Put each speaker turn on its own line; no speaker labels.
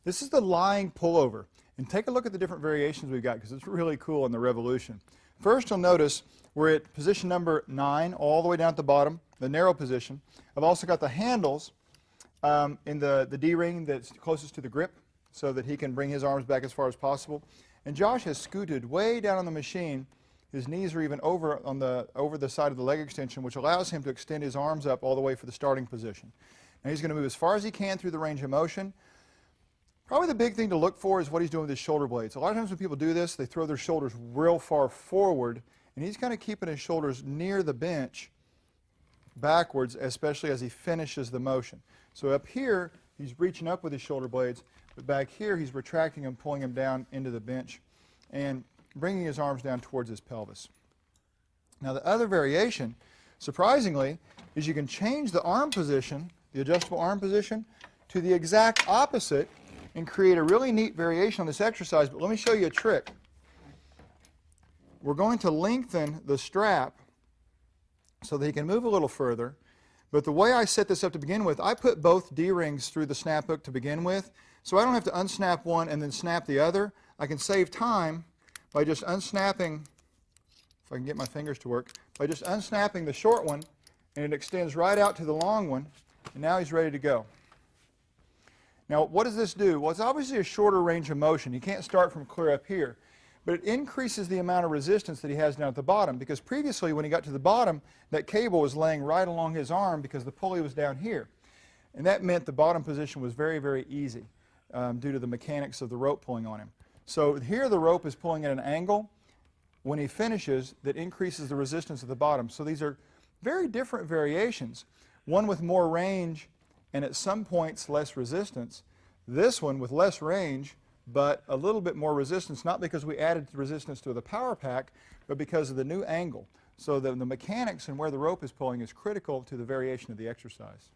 This is the lying pullover. And take a look at the different variations we've got because it's really cool in the Revolution. First, you'll notice we're at position number 9 all the way down at the bottom, the narrow position. I've also got the handles in the D-ring that's closest to the grip so that he can bring his arms back as far as possible. And Josh has scooted way down on the machine. His knees are even over the side of the leg extension, which allows him to extend his arms up all the way for the starting position. Now he's going to move as far as he can through the range of motion. Probably the big thing to look for is what he's doing with his shoulder blades. A lot of times when people do this, they throw their shoulders real far forward, and he's kind of keeping his shoulders near the bench backwards, especially as he finishes the motion. So up here, he's reaching up with his shoulder blades, but back here, he's retracting them, pulling them down into the bench, and bringing his arms down towards his pelvis. Now the other variation, surprisingly, is you can change the arm position, the adjustable arm position, to the exact opposite and create a really neat variation on this exercise. But let me show you a trick. We're going to lengthen the strap so that he can move a little further. But the way I set this up to begin with, I put both D-rings through the snap hook to begin with, so I don't have to unsnap one and then snap the other. I can save time by just unsnapping, if I can get my fingers to work, by just unsnapping the short one, and it extends right out to the long one, and now he's ready to go. Now, what does this do? Well, it's obviously a shorter range of motion. He can't start from clear up here, but it increases the amount of resistance that he has down at the bottom, because previously when he got to the bottom, that cable was laying right along his arm because the pulley was down here. And that meant the bottom position was very, very easy due to the mechanics of the rope pulling on him. So here the rope is pulling at an angle. When he finishes, that increases the resistance at the bottom. So these are very different variations. One with more range and at some points less resistance. This one with less range but a little bit more resistance, not because we added resistance to the power pack, but because of the new angle. So the mechanics and where the rope is pulling is critical to the variation of the exercise.